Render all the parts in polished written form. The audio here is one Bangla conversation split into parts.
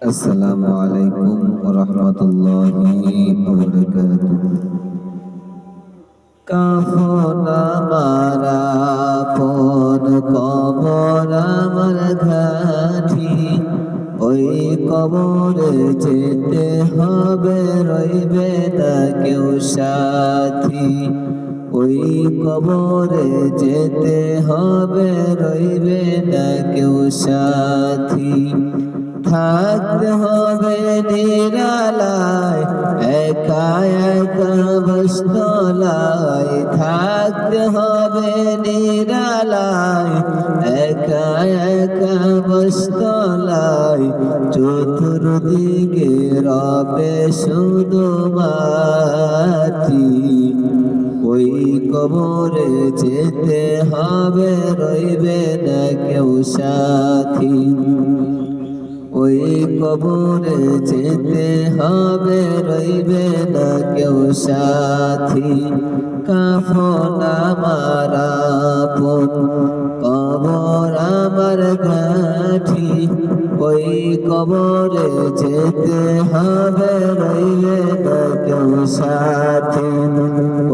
আসসালামু আলাইকুম ওয়া রাহমাতুল্লাহি ওয়া বারাকাতুহু। কাফন আমার আপন, কবর আমার ঘাঁটি, ওই কবরে যেতে হবে, রইবে না কেউ সাথী। ওই কবরে যেতে হবে, রইবে না কেউ সাথী। থাকতে হবে নিরালায়, একা একা বসতলায়। থাকতে হবে নিরালায়, একা একা বসতলায়। চতুর্দিকে রবে শুধু মাটি, ওই কবরে যেতে হবে, রইবে না কেউ সাথী। ওই কবরে যেতে হবে, রইবে না কেউ সাথী। কাফন আমার আপন, কবর আমার ঘাঁটি, ওই কবরে যেতে হবে, রইবে না কেউ সাথী।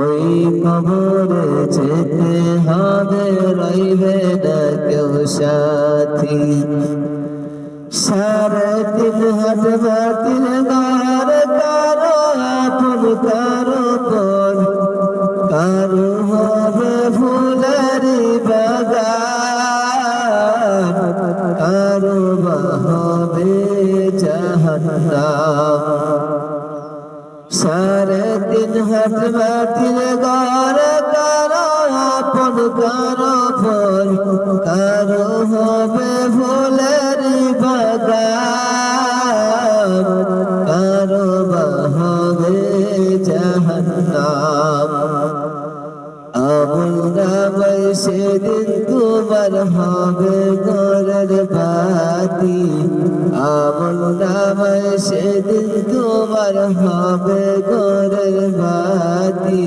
ওই কবরে যেতে হবে, রইবে না কেউ সাথী। 3.5 হাত মাটির ঘর, কারো আপন কারো পর। কারো হবে ফুলেরি বাগান, কারো বা হবে জাহান্নাম। 3.5 হাত মাটির ঘর, কারো আপন কারো পর। কারো হবে ফুলেরি বাগান, কারো বা হবে জাহান্নাম। আমল নামায় সেদিন তোমার হবে ঘরের বাতি। আমল নামায় সেদিন তোমার হবে ঘরের বাতি।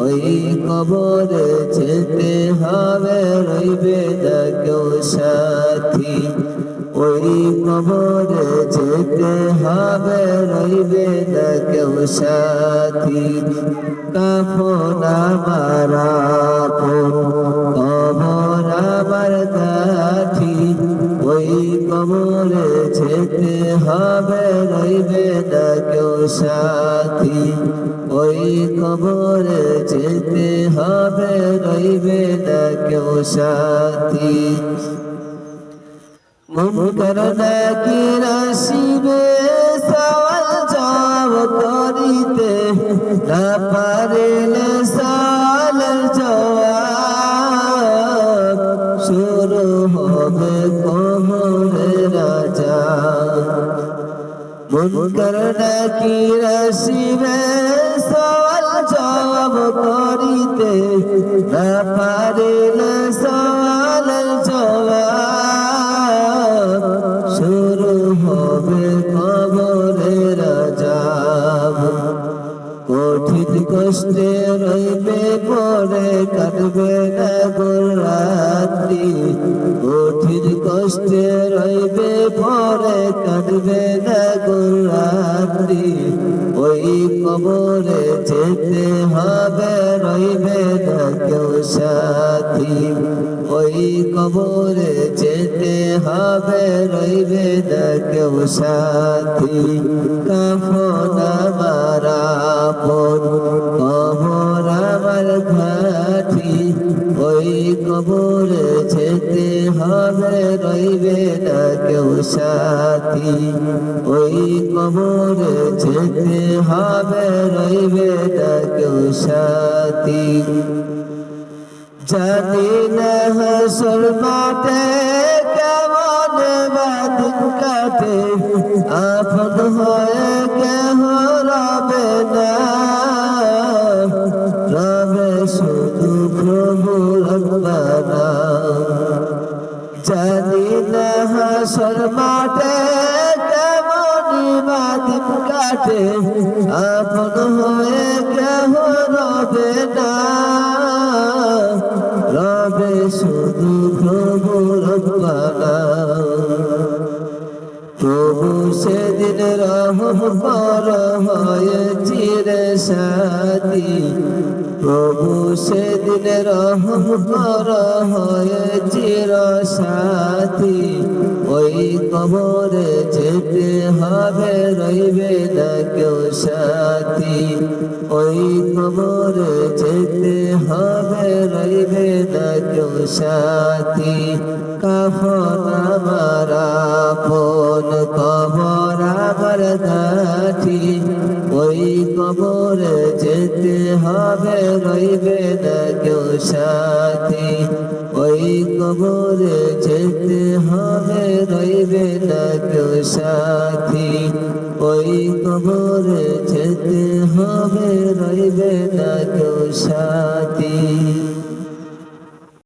ওই কবরে যেতে হবে, রইবে না কেউ সাথী। ওই কবরে যেতে হবে, রইবে না কেউ সাথী। কাফন আমার আপন, কবর আমার ঘাঁটি, ওই কবরে যেতে হবে, রইবে না কেউ সাথী। ওই কবরে যেতে হবে, রইবে না কেউ সাথী। মুনকার নাকির আসিবে, সওয়াল জবাব করিতে। না পারিলে সওয়ালের জবাব, শুরু হবে কবরের আযাব। মুনকার নাকির আসিবে, সওয়াল জবাব করিতে। না পারিলে সওয়ালের জবাব, শুরু হবে কবরের আযাব। কঠিন কষ্টে রইবে পড়ে, কাটবে না রাত্রি। কঠিন কষ্টে রইবে পড়ে, কাটবে না রাত্রি। ওই কবরে যেতে হবে, রইবে না কেউ সাথী। ওই কবরে যেতে হবে, রইবে না কেউ সাথী। কাফন আমার আপন, কবর আমার ঘাঁটি, ওই কবরে যেতে হবে, রইবে না কেউ সাথী। ওই কবরে যেতে হবে, রইবে না কেউ সাথী। জানি না হাসর মাঠে কেমন বাদিন কাটে, আপন হয়ে কেহ রবে না। রবে শুধু প্রভু রব্বানা। জানি না হাসর মাঠে কেমন বাদিন কাটে, আপন হয়ে কেহ রবে না। রবে শুধু প্রভু রব্বানা। প্রভু সেদিন রহমর হয়ে চিরে সাথী প্রভু সেদিন রহমর হয়ে চির সাথী ওই কবরে যেতে হবে রইবে না কেউ সাথী ওই কবরে যেতে হবে রইবে না কেউ সাথী কাফন আমার আপন কবর আমার দাঠি ওই কবরে যেতে হবে রইবে না কেউ সাথী ওই কবরে যেতে হবে রইবে না কেউ সাথী ওই কবরে যেতে হবে রইবে না কেউ সাথী